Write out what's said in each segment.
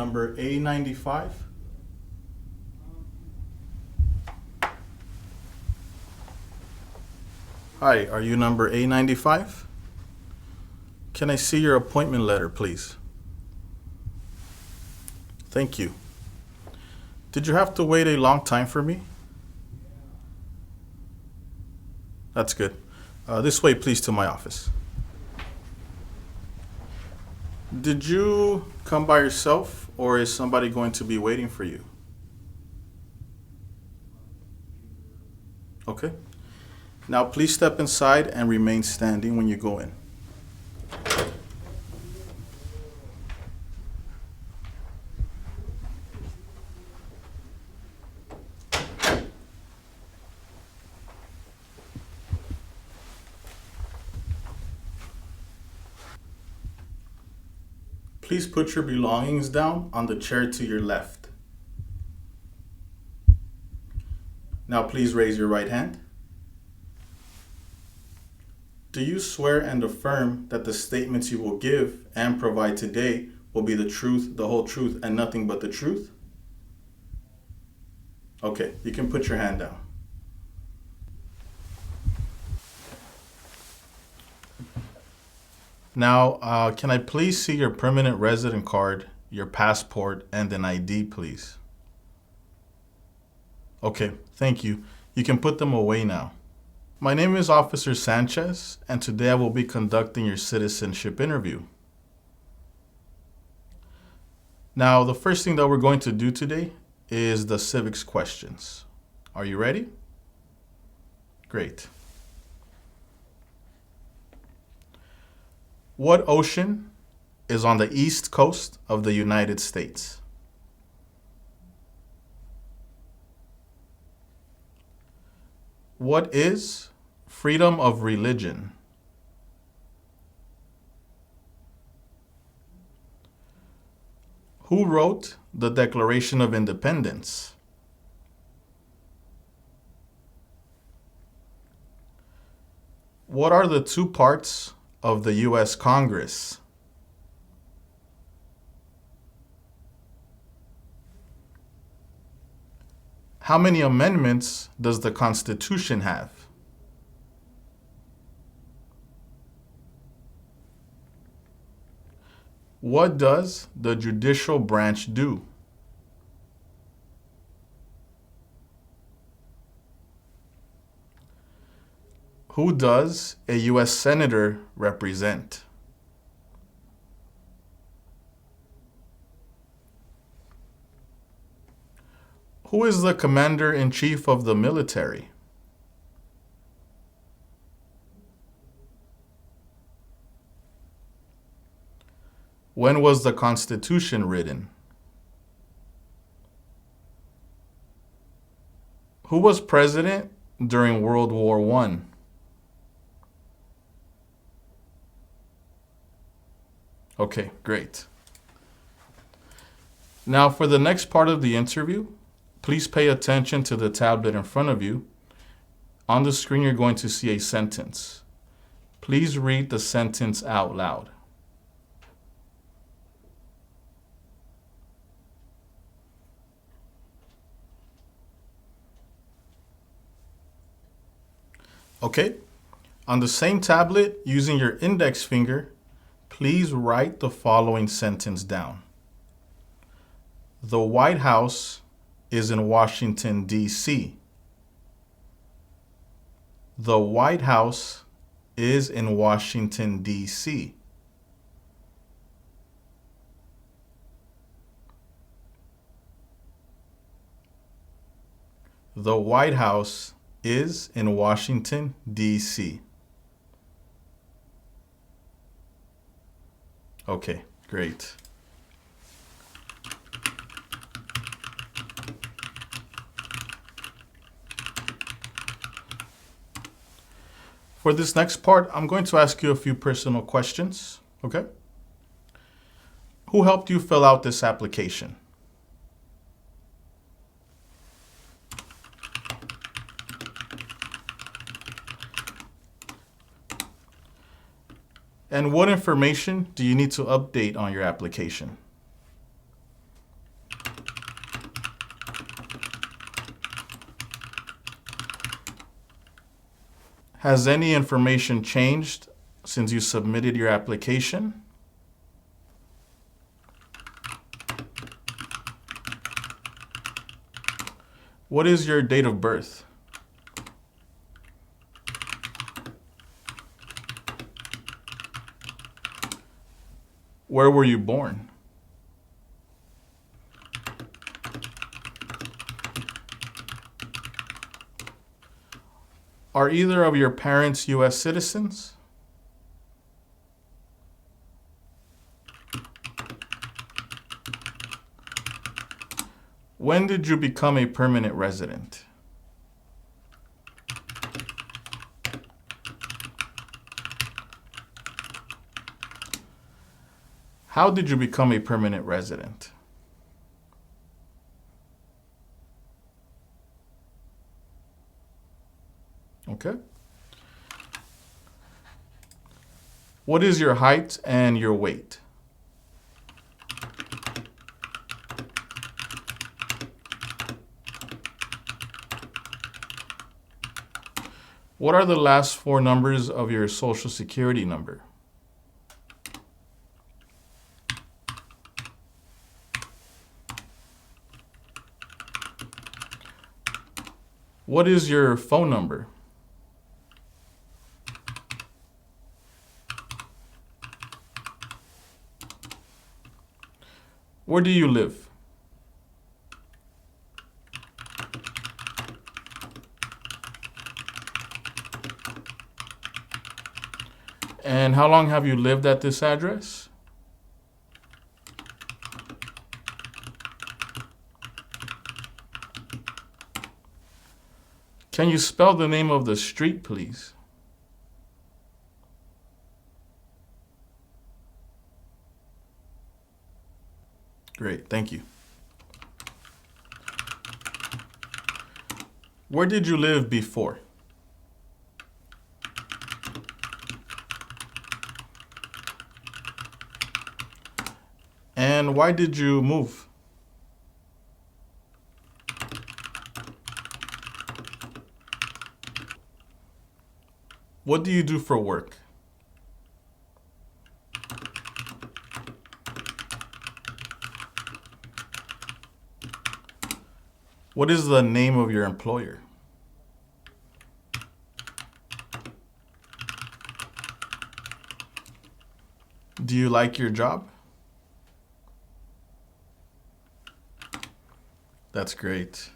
number A95? Hi, are you number A95? Can I see your appointment letter, please? Thank you. Did you have to wait a long time for me? That's good. This way, please, to my office. Did you come by yourself, or is somebody going to be waiting for you? Okay. Now, please step inside and remain standing when you go in. Please put your belongings down on the chair to your left. Now please raise your right hand. Do you swear and affirm that the statements you will give and provide today will be the truth, the whole truth, and nothing but the truth? Okay, you can put your hand down. Now, can I please see your permanent resident card, your passport, and an ID, please? Okay, thank you. You can put them away now. My name is Officer Sanchez, and today I will be conducting your citizenship interview. Now, the first thing that we're going to do today is the civics questions. Are you ready? Great. What ocean is on the east coast of the United States? What is freedom of religion? Who wrote the Declaration of Independence? What are the two parts of the U.S. Congress? How many amendments does the Constitution have? What does the judicial branch do? Who does a U.S. Senator represent? Who is the Commander-in-Chief of the military? When was the Constitution written? Who was president during World War I? Okay, great. Now for the next part of the interview, please pay attention to the tablet in front of you. On the screen, you're going to see a sentence. Please read the sentence out loud. Okay, on the same tablet, using your index finger, please write the following sentence down. The White House is in Washington, D.C. The White House is in Washington, D.C. The White House is in Washington, D.C. Okay, great. For this next part, I'm going to ask you a few personal questions, okay? Who helped you fill out this application? And what information do you need to update on your application? Has any information changed since you submitted your application? What is your date of birth? Where were you born? Are either of your parents U.S. citizens? When did you become a permanent resident? How did you become a permanent resident? Okay. What is your height and your weight? What are the last four numbers of your Social Security number? What is your phone number? Where do you live? And how long have you lived at this address? Can you spell the name of the street, please? Great, thank you. Where did you live before? And why did you move? What do you do for work? What is the name of your employer? Do you like your job? That's great.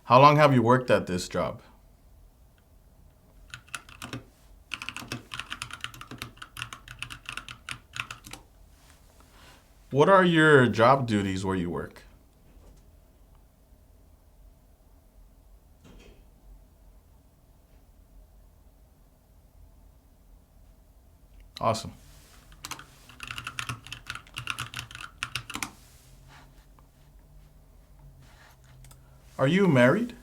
How long have you worked at this job? What are your job duties where you work? Awesome. Are you married?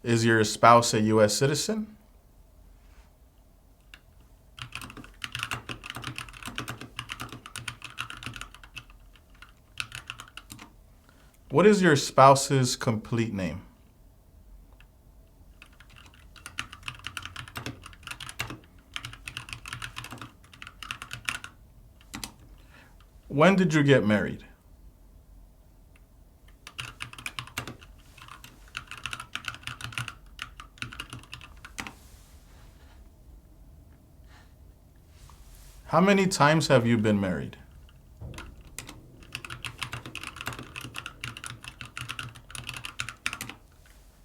Is your spouse a U.S. citizen? What is your spouse's complete name? When did you get married? How many times have you been married?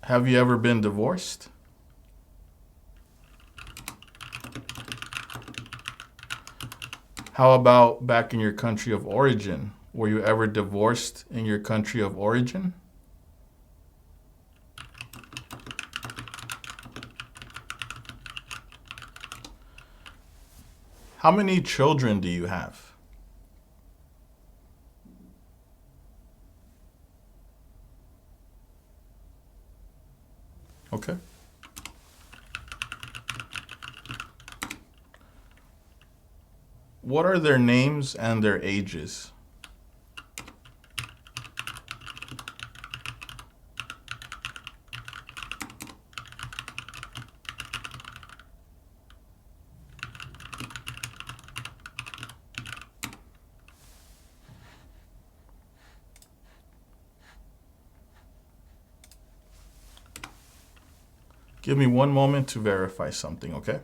Have you ever been divorced? How about back in your country of origin? Were you ever divorced in your country of origin? How many children do you have? Okay. What are their names and their ages? Give me one moment to verify something, okay?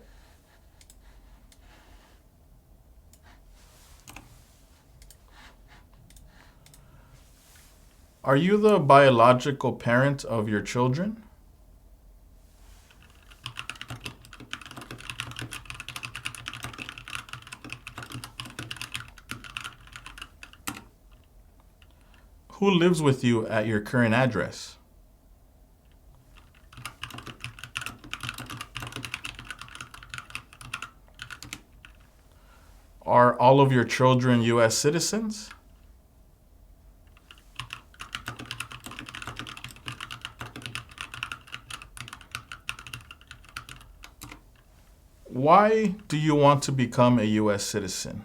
Are you the biological parent of your children? Who lives with you at your current address? Are all of your children U.S. citizens? Why do you want to become a U.S. citizen?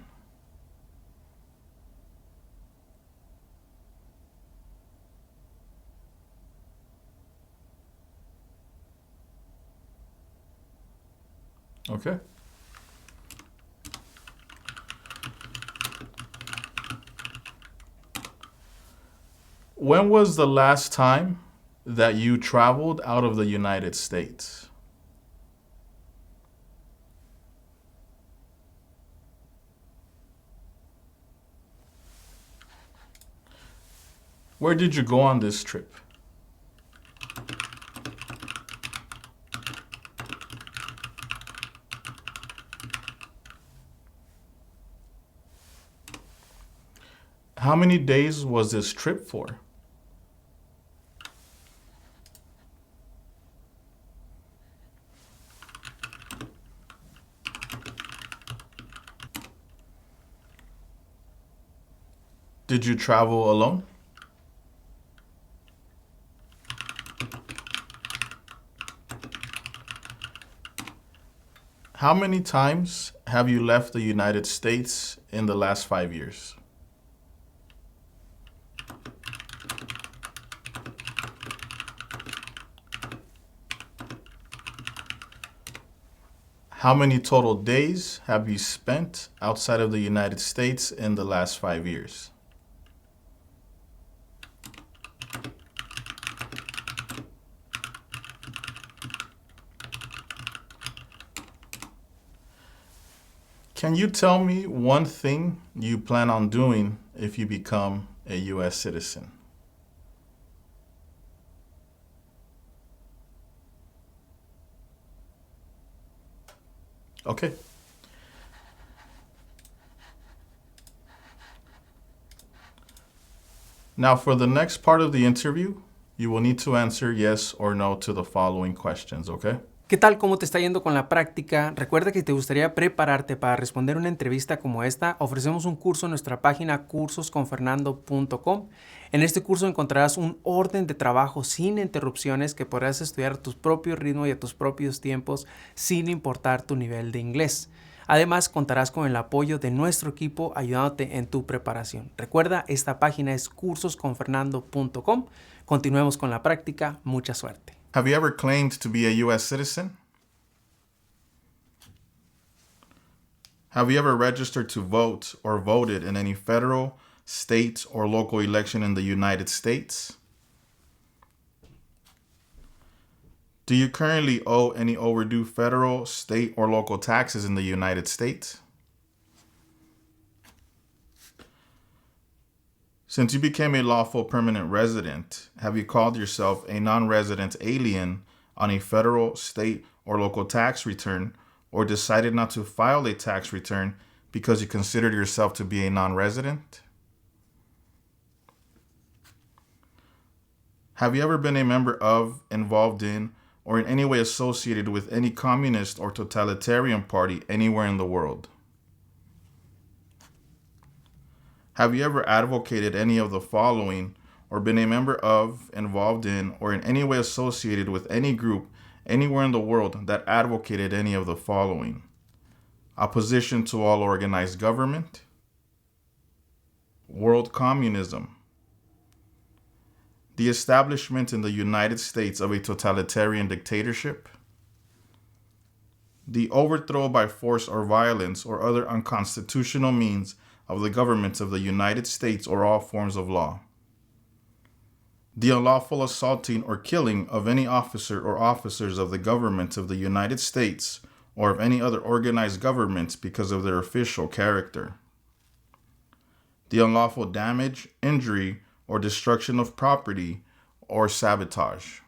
Okay. When was the last time that you traveled out of the United States? Where did you go on this trip? How many days was this trip for? Did you travel alone? How many times have you left the United States in the last 5 years? How many total days have you spent outside of the United States in the last 5 years? Can you tell me one thing you plan on doing if you become a U.S. citizen? Okay. Now, for the next part of the interview, you will need to answer yes or no to the following questions, okay? ¿Qué tal? ¿Cómo te está yendo con la práctica? Recuerda que si te gustaría prepararte para responder una entrevista como esta, ofrecemos un curso en nuestra página cursosconfernando.com. En este curso encontrarás un orden de trabajo sin interrupciones que podrás estudiar a tu propio ritmo y a tus propios tiempos sin importar tu nivel de inglés. Además, contarás con el apoyo de nuestro equipo ayudándote en tu preparación. Recuerda, esta página es cursosconfernando.com. Continuemos con la práctica. Mucha suerte. Have you ever claimed to be a U.S. citizen? Have you ever registered to vote or voted in any federal, state, or local election in the United States? Do you currently owe any overdue federal, state, or local taxes in the United States? Since you became a lawful permanent resident, have you called yourself a non-resident alien on a federal, state, or local tax return, or decided not to file a tax return because you considered yourself to be a non-resident? Have you ever been a member of, involved in, or in any way associated with any communist or totalitarian party anywhere in the world? Have you ever advocated any of the following, or been a member of, involved in, or in any way associated with any group anywhere in the world that advocated any of the following? Opposition to all organized government, world communism, the establishment in the United States of a totalitarian dictatorship, the overthrow by force or violence or other unconstitutional means of the governments of the United States or all forms of law, The unlawful assaulting or killing of any officer or officers of the government of the United States or of any other organized government because of their official character. The unlawful damage, injury, or destruction of property or sabotage.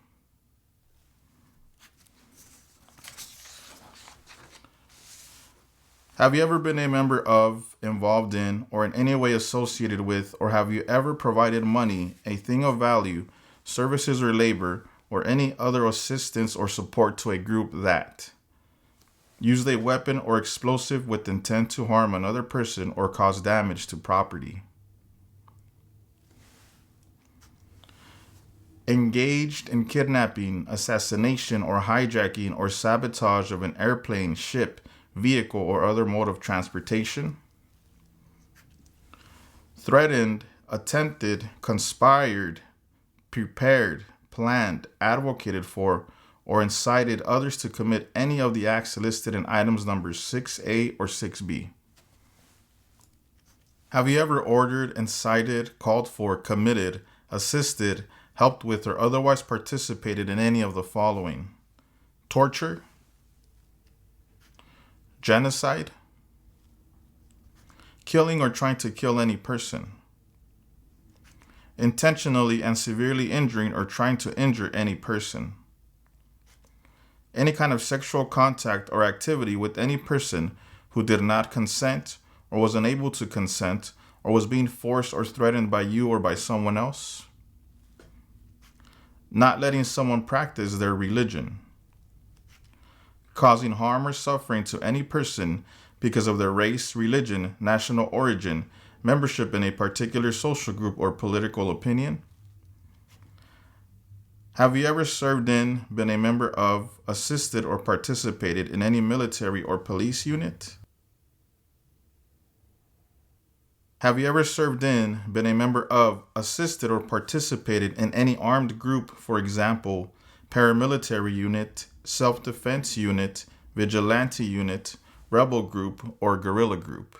Have you ever been a member of, involved in, or in any way associated with, or have you ever provided money, a thing of value, services or labor, or any other assistance or support to a group that used a weapon or explosive with intent to harm another person or cause damage to property? Engaged in kidnapping, assassination, or hijacking or sabotage of an airplane, ship, vehicle, or other mode of transportation. Threatened, attempted, conspired, prepared, planned, advocated for, or incited others to commit any of the acts listed in items numbers 6A or 6B. Have you ever ordered, incited, called for, committed, assisted, helped with, or otherwise participated in any of the following? Torture, genocide, killing or trying to kill any person, intentionally and severely injuring or trying to injure any person, any kind of sexual contact or activity with any person who did not consent or was unable to consent or was being forced or threatened by you or by someone else, not letting someone practice their religion, causing harm or suffering to any person because of their race, religion, national origin, membership in a particular social group, or political opinion. Have you ever served in, been a member of, assisted, or participated in any military or police unit? Have you ever served in, been a member of, assisted, or participated in any armed group, for example, paramilitary unit, self-defense unit, vigilante unit, rebel group, or guerrilla group?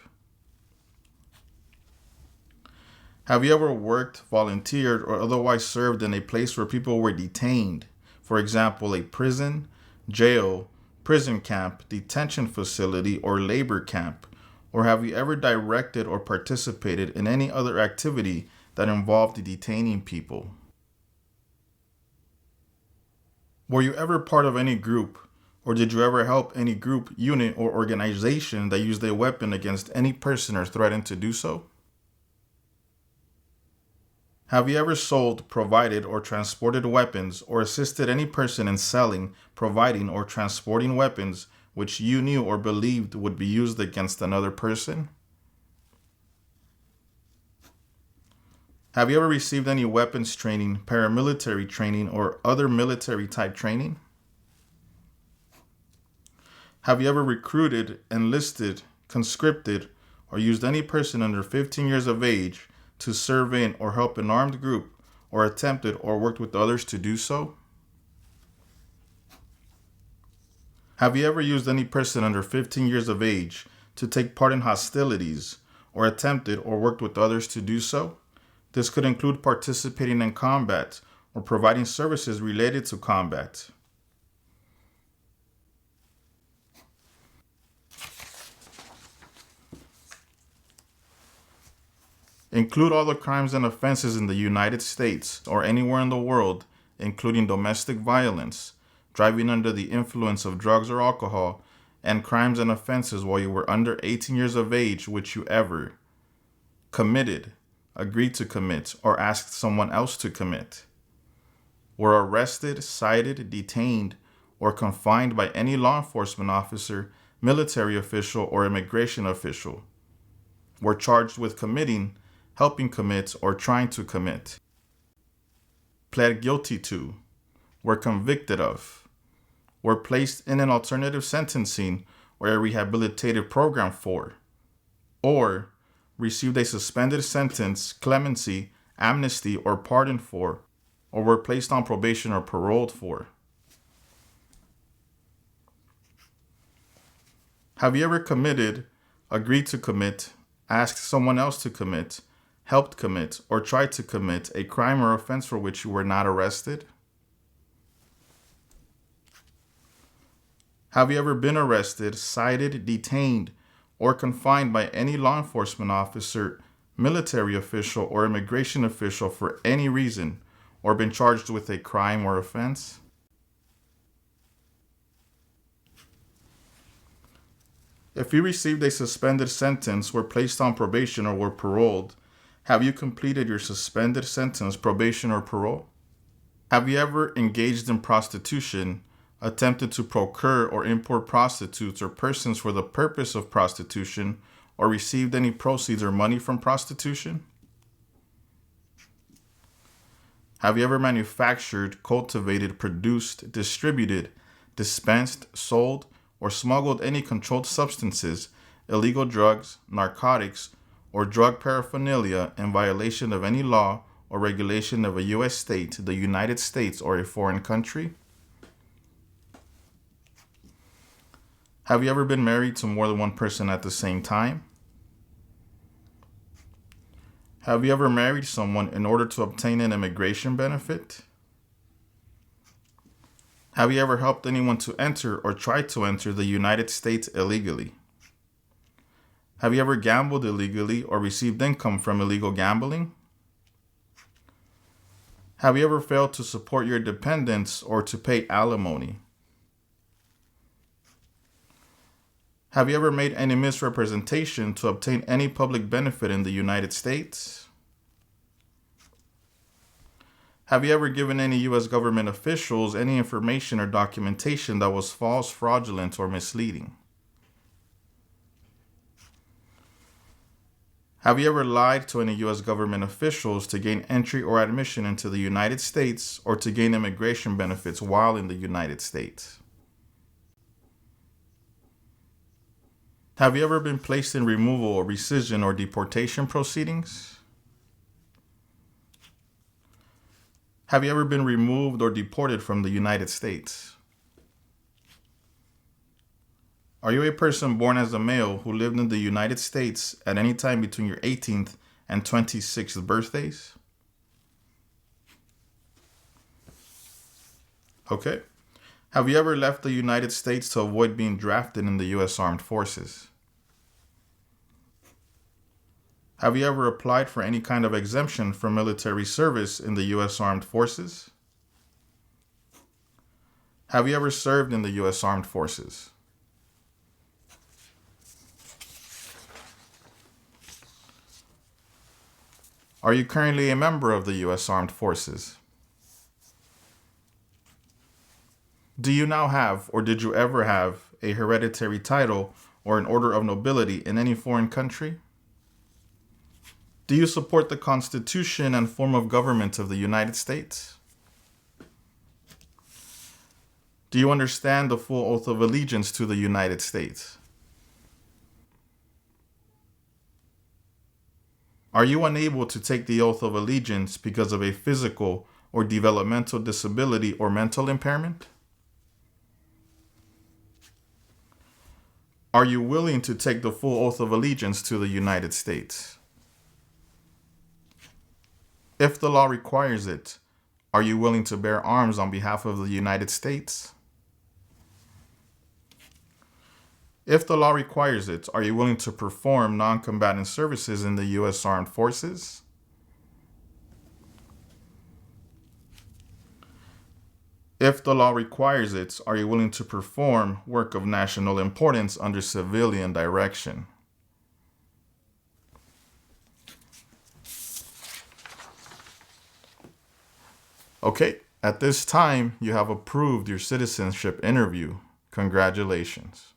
Have you ever worked, volunteered, or otherwise served in a place where people were detained, for example, a prison, jail, prison camp, detention facility, or labor camp? Or have you ever directed or participated in any other activity that involved detaining people? Were you ever part of any group, or did you ever help any group, unit, or organization that used a weapon against any person or threatened to do so? Have you ever sold, provided, or transported weapons, or assisted any person in selling, providing, or transporting weapons which you knew or believed would be used against another person? Have you ever received any weapons training, paramilitary training, or other military type training? Have you ever recruited, enlisted, conscripted, or used any person under 15 years of age to serve in or help an armed group, or attempted or worked with others to do so? Have you ever used any person under 15 years of age to take part in hostilities, or attempted or worked with others to do so? This could include participating in combat or providing services related to combat. Include all the crimes and offenses in the United States or anywhere in the world, including domestic violence, driving under the influence of drugs or alcohol, and crimes and offenses while you were under 18 years of age which you ever committed, agreed to commit, or asked someone else to commit, were arrested, cited, detained, or confined by any law enforcement officer, military official, or immigration official, were charged with committing, helping commit, or trying to commit, pled guilty to, were convicted of, were placed in an alternative sentencing or a rehabilitative program for, or received a suspended sentence, clemency, amnesty, or pardon for, or were placed on probation or paroled for. Have you ever committed, agreed to commit, asked someone else to commit, helped commit, or tried to commit a crime or offense for which you were not arrested? Have you ever been arrested, cited, detained, or confined by any law enforcement officer, military official, or immigration official for any reason, or been charged with a crime or offense? If you received a suspended sentence, were placed on probation, or were paroled, have you completed your suspended sentence, probation, or parole? Have you ever engaged in prostitution, attempted to procure or import prostitutes or persons for the purpose of prostitution, or received any proceeds or money from prostitution? Have you ever manufactured, cultivated, produced, distributed, dispensed, sold, or smuggled any controlled substances, illegal drugs, narcotics, or drug paraphernalia in violation of any law or regulation of a U.S. state, the United States, or a foreign country? Have you ever been married to more than one person at the same time? Have you ever married someone in order to obtain an immigration benefit? Have you ever helped anyone to enter or try to enter the United States illegally? Have you ever gambled illegally or received income from illegal gambling? Have you ever failed to support your dependents or to pay alimony? Have you ever made any misrepresentation to obtain any public benefit in the United States? Have you ever given any U.S. government officials any information or documentation that was false, fraudulent, or misleading? Have you ever lied to any U.S. government officials to gain entry or admission into the United States or to gain immigration benefits while in the United States? Have you ever been placed in removal or rescission or deportation proceedings? Have you ever been removed or deported from the United States? Are you a person born as a male who lived in the United States at any time between your 18th and 26th birthdays? Okay. Have you ever left the United States to avoid being drafted in the U.S. Armed Forces? Have you ever applied for any kind of exemption from military service in the U.S. Armed Forces? Have you ever served in the U.S. Armed Forces? Are you currently a member of the U.S. Armed Forces? Do you now have, or did you ever have, a hereditary title or an order of nobility in any foreign country? Do you support the Constitution and form of government of the United States? Do you understand the full oath of allegiance to the United States? Are you unable to take the oath of allegiance because of a physical or developmental disability or mental impairment? Are you willing to take the full oath of allegiance to the United States? If the law requires it, are you willing to bear arms on behalf of the United States? If the law requires it, are you willing to perform non-combatant services in the U.S. Armed Forces? If the law requires it, are you willing to perform work of national importance under civilian direction? Okay, at this time, you have approved your citizenship interview. Congratulations.